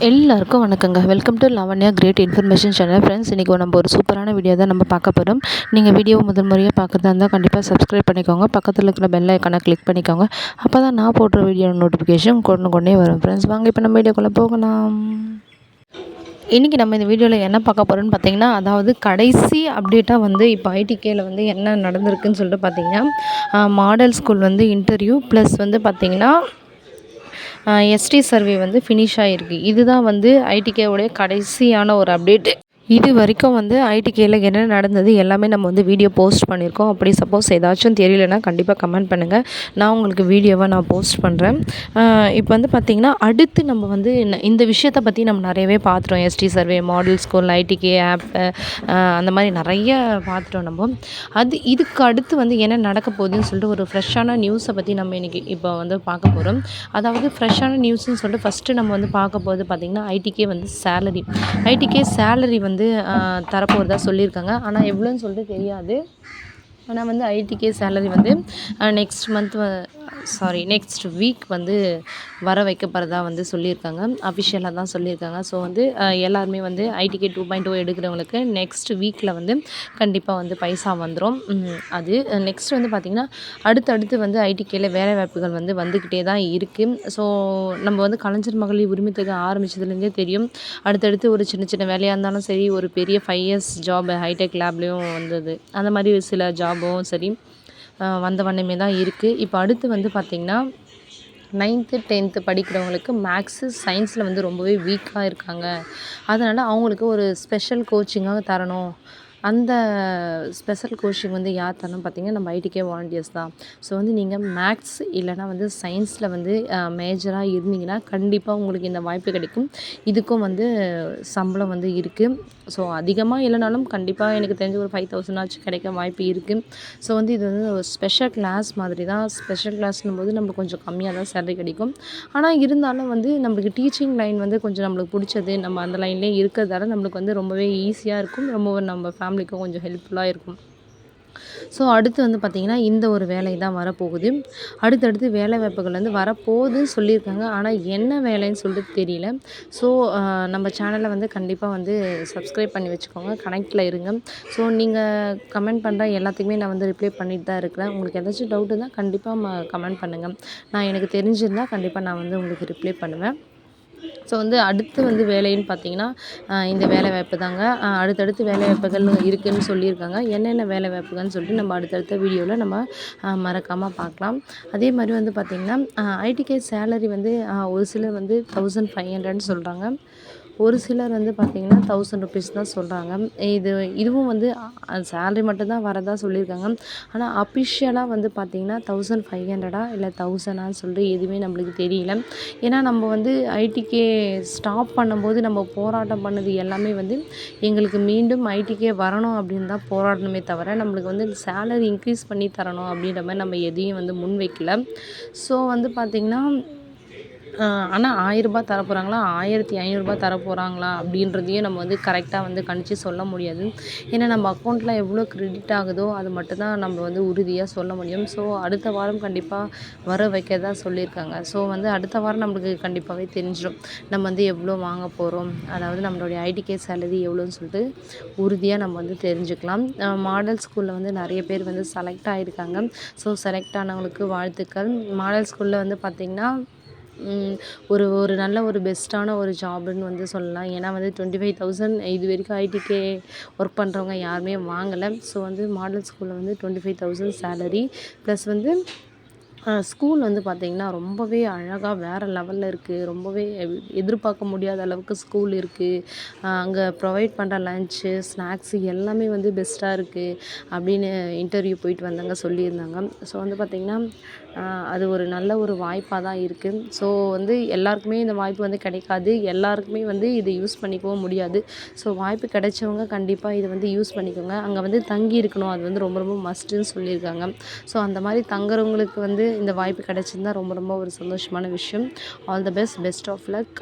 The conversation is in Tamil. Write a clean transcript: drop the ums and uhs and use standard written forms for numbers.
எல்லாருக்கும் வணக்கங்க. Welcome to Lavanya great information channel. Friends, இன்றைக்கி நம்ம ஒரு சூப்பரான வீடியோ தான் நம்ம பார்க்க போகிறோம். நீங்கள் வீடியோவை முதல் முறையாக பார்க்குறதா இருந்தால் கண்டிப்பாக சப்ஸ்கிரைப் பண்ணிக்கோங்க. பக்கத்தில் இருக்கிற பெல் ஐக்கானை கிளிக் பண்ணிக்கோங்க. அப்போ தான் நான் போடுற வீடியோ நோட்டிஃபிகேஷன் கொண்டே வரும். ஃப்ரெண்ட்ஸ், வாங்க இப்போ நம்ம வீடியோக்குள்ளே போகலாம். இன்றைக்கி நம்ம இந்த வீடியோவில் என்ன பார்க்க போகிறோம்னு பார்த்தீங்கன்னா, அதாவது கடைசி அப்டேட்டாக வந்து இப்போ ஐடிகேயில் வந்து என்ன நடந்திருக்குன்னு சொல்லிட்டு பார்த்தீங்கன்னா, மாடல் ஸ்கூல் வந்து இன்டர்வியூ ப்ளஸ் வந்து பார்த்திங்கன்னா எஸ்டி சர்வே வந்து ஃபினிஷ் ஆகிருக்கு. இதுதான் வந்து ஐடிகேவுடைய கடைசியான ஒரு அப்டேட்டு. இது வரைக்கும் வந்து ஐடிகேயில் என்ன நடந்தது எல்லாமே நம்ம வந்து வீடியோ போஸ்ட் பண்ணியிருக்கோம். அப்படி சப்போஸ் ஏதாச்சும் தெரியலனா கண்டிப்பாக கமெண்ட் பண்ணுங்கள். நான் உங்களுக்கு வீடியோவை போஸ்ட் பண்ணுறேன். இப்போ வந்து பார்த்திங்கன்னா, அடுத்து நம்ம வந்து இந்த விஷயத்தை பற்றி நம்ம நிறையவே பார்த்துட்டோம். ST survey, model school, IDK app, அந்த மாதிரி நிறைய பார்த்துட்டோம் நம்ம. இதுக்கு அடுத்து வந்து என்ன நடக்க போகுதுன்னு சொல்லிட்டு ஒரு ஃப்ரெஷ்ஷான நியூஸை பற்றி நம்ம இன்றைக்கி இப்போ வந்து பார்க்க போகிறோம். அதாவது ஃப்ரெஷ்ஷான நியூஸ்ன்னு சொல்லிட்டு ஃபஸ்ட்டு நம்ம வந்து பார்க்க போகிறது பார்த்திங்கன்னா, ஐடிகே சேலரி வந்து தரப்போகிறதா சொல்லியிருக்காங்க. ஆனால் எவ்வளோன்னு சொல்லிட்டு தெரியாது. ஆனால் வந்து ஐடிகே சேலரி வந்து நெக்ஸ்ட் வீக் வந்து வர வைக்கப்படுறதா வந்து சொல்லியிருக்காங்க. அஃபிஷியலாக தான் சொல்லியிருக்காங்க. ஸோ வந்து எல்லாருமே வந்து ஐடிகே 2.0 எடுக்கிறவங்களுக்கு நெக்ஸ்ட் வீக்கில் வந்து கண்டிப்பாக வந்து பைசா வந்துடும். அது நெக்ஸ்ட் வந்து பார்த்திங்கன்னா, அடுத்தடுத்து வந்து ஐடிகேயில் வேலைவாய்ப்புகள் வந்து வந்துக்கிட்டே தான் இருக்குது. ஸோ நம்ம வந்து கலைஞர் மகளிர் உரிமைத்தொகை ஆரம்பித்ததுலேருந்தே தெரியும். அடுத்தடுத்து ஒரு சின்ன சின்ன வேலையாக இருந்தாலும் சரி, ஒரு பெரிய 5 இயர்ஸ் ஜாப் ஹைடெக் லேப்லேயும் வந்தது. அந்த மாதிரி சில ஜாபும் சரி வந்த வண்ணமே தான் இருக்குது. இப்போ அடுத்து வந்து பார்த்திங்கன்னா, 9th 10th படிக்கிறவங்களுக்கு மேக்ஸு சயின்ஸில் வந்து ரொம்பவே வீக்காக இருக்காங்க. அதனால் அவங்களுக்கு ஒரு ஸ்பெஷல் கோச்சிங்காக தரணும். அந்த ஸ்பெஷல் கோச்சிங் வந்து யார் தரணும் பார்த்திங்கன்னா, நம்ம ஐடிகே வாலண்டியர்ஸ் தான். ஸோ வந்து நீங்கள் மேக்ஸ் இல்லைனா வந்து சயின்ஸில் வந்து மேஜராக இருந்தீங்கன்னா கண்டிப்பாக உங்களுக்கு இந்த வாய்ப்பு கிடைக்கும். இதுக்கும் வந்து சம்பளம் வந்து இருக்குது. ஸோ அதிகமாக இல்லைனாலும் கண்டிப்பாக எனக்கு தெரிஞ்ச ஒரு 5,000 ஆச்சு கிடைக்க வாய்ப்பு இருக்குது. ஸோ வந்து இது வந்து ஒரு ஸ்பெஷல் கிளாஸ் மாதிரி தான். ஸ்பெஷல் கிளாஸ்னும் போது நம்மளுக்கு கொஞ்சம் கம்மியாக தான் சேலரி கிடைக்கும். ஆனால் இருந்தாலும் வந்து நம்மளுக்கு டீச்சிங் லைன் வந்து கொஞ்சம் நம்மளுக்கு பிடிச்சது, நம்ம அந்த லைன்லேயே இருக்கிறதால நம்மளுக்கு வந்து ரொம்பவே ஈஸியாக இருக்கும். ரொம்ப நம்ம ஃபேமிலிக்கும் கொஞ்சம் ஹெல்ப்ஃபுல்லாக இருக்கும். ஸோ அடுத்து வந்து பார்த்திங்கன்னா, இந்த ஒரு வேலை தான் வரப்போகுது. அடுத்தடுத்து வேலை வாய்ப்புகள் வந்து வரப்போகுதுன்னு சொல்லியிருக்காங்க. ஆனால் என்ன வேலைன்னு சொல்லிட்டு தெரியல. ஸோ நம்ம சேனலை வந்து கண்டிப்பாக வந்து சப்ஸ்கிரைப் பண்ணி வச்சுக்கோங்க. கனெக்டில் இருங்க. ஸோ நீங்கள் கமெண்ட் பண்ணுற எல்லாத்துக்குமே நான் வந்து ரிப்ளை பண்ணிட்டு தான் இருக்கிறேன். உங்களுக்கு ஏதாச்சும் டவுட் இருந்தால் கண்டிப்பாக கமெண்ட் பண்ணுங்கள். நான் எனக்கு தெரிஞ்சிருந்தால் கண்டிப்பாக நான் வந்து உங்களுக்கு ரிப்ளை பண்ணுவேன். ஸோ வந்து அடுத்து வந்து வேலைன்னு பார்த்திங்கன்னா, இந்த வேலைவாய்ப்பு தாங்க. அடுத்தடுத்து வேலைவாய்ப்புகள் இருக்குதுன்னு சொல்லியிருக்காங்க. என்னென்ன வேலைவாய்ப்புகள்னு சொல்லிட்டு நம்ம அடுத்தடுத்த வீடியோவில் நம்ம மறக்காமல் பார்க்கலாம். அதே மாதிரி வந்து பார்த்திங்கன்னா, ஐடிகே சேலரி வந்து ஒரு சிலர் வந்து 1500ன்னு சொல்கிறாங்க. ஒரு சிலர் வந்து பார்த்திங்கன்னா 1000 ருபீஸ் தான் சொல்கிறாங்க. இதுவும் வந்து சேலரி மட்டும்தான் வரதா சொல்லியிருக்காங்க. ஆனால் அஃபிஷியலாக வந்து பார்த்திங்கன்னா 1500 இல்லை 1000 சொல்லிட்டு எதுவுமே நம்மளுக்கு தெரியல. ஏன்னா நம்ம வந்து ஐடிகே ஸ்டாப் பண்ணும்போது நம்ம போராட்டம் பண்ணது எல்லாமே வந்து எங்களுக்கு மீண்டும் ஐடிகே வரணும் அப்படின்னு தான் போராடணுமே தவிர, நம்மளுக்கு வந்து சேலரி இன்க்ரீஸ் பண்ணி தரணும் அப்படின்ற மாதிரி நம்ம எதையும் வந்து முன் வைக்கல. ஸோ வந்து பார்த்திங்கன்னா, ஆனால் 1000 ரூபாய் தரப்போகிறாங்களா, 1500 தரப்போகிறாங்களா அப்படின்றதையும் நம்ம வந்து கரெக்டாக வந்து கணிச்சு சொல்ல முடியாது. ஏன்னா நம்ம அக்கௌண்ட்டில் எவ்வளோ கிரெடிட் ஆகுதோ அது மட்டும்தான் நம்ம வந்து உறுதியாக சொல்ல முடியும். ஸோ அடுத்த வாரம் கண்டிப்பாக வர வைக்கிறதா சொல்லியிருக்காங்க. ஸோ வந்து அடுத்த வாரம் நம்மளுக்கு கண்டிப்பாகவே தெரிஞ்சிடும். நம்ம வந்து எவ்வளோ வாங்க போகிறோம், அதாவது நம்மளுடைய ஐடிகே சேலரி எவ்வளோன்னு சொல்லிட்டு உறுதியாக நம்ம வந்து தெரிஞ்சுக்கலாம். மாடல் ஸ்கூலில் வந்து நிறைய பேர் வந்து செலக்ட் ஆகியிருக்காங்க. ஸோ செலக்ட் ஆனவங்களுக்கு வாழ்த்துக்கள். மாடல் ஸ்கூலில் வந்து பார்த்திங்கன்னா, ஒரு நல்ல ஒரு பெஸ்ட்டான ஒரு ஜாப்னு வந்து சொல்லலாம். ஏன்னா வந்து 25,000 இது வரைக்கும் ஐடிகே ஒர்க் பண்ணுறவங்க யாருமே வாங்கலை. ஸோ வந்து மாடல் ஸ்கூலில் வந்து 25,000 சேலரி ப்ளஸ் வந்து ஸ்கூல் வந்து பார்த்திங்கன்னா ரொம்பவே அழகாக வேறு லெவலில் இருக்குது. ரொம்பவே எதிர்பார்க்க முடியாத அளவுக்கு ஸ்கூல் இருக்குது. அங்கே ப்ரொவைட் பண்ணுற லன்ச்சு, ஸ்நாக்ஸு எல்லாமே வந்து பெஸ்ட்டாக இருக்குது அப்படின்னு இன்டர்வியூ போயிட்டு வந்தவங்க சொல்லியிருந்தாங்க. ஸோ வந்து பார்த்திங்கன்னா, அது ஒரு நல்ல ஒரு வாய்ப்பாக தான் இருக்குது. ஸோ வந்து எல்லாருக்குமே இந்த வாய்ப்பு வந்து கிடைக்காது. எல்லாருக்குமே வந்து இதை யூஸ் பண்ணிக்கவும் முடியாது. ஸோ வாய்ப்பு கிடைச்சவங்க கண்டிப்பாக இதை வந்து யூஸ் பண்ணிக்கோங்க. அங்கே வந்து தங்கி இருக்கணும், அது வந்து ரொம்ப ரொம்ப மஸ்ட்டுன்னு சொல்லியிருக்காங்க. ஸோ அந்த மாதிரி தங்குறவங்களுக்கு வந்து இந்த வாய்ப்பு கிடைச்சிருந்தா ரொம்ப ரொம்ப ஒரு சந்தோஷமான விஷயம். All the best of luck.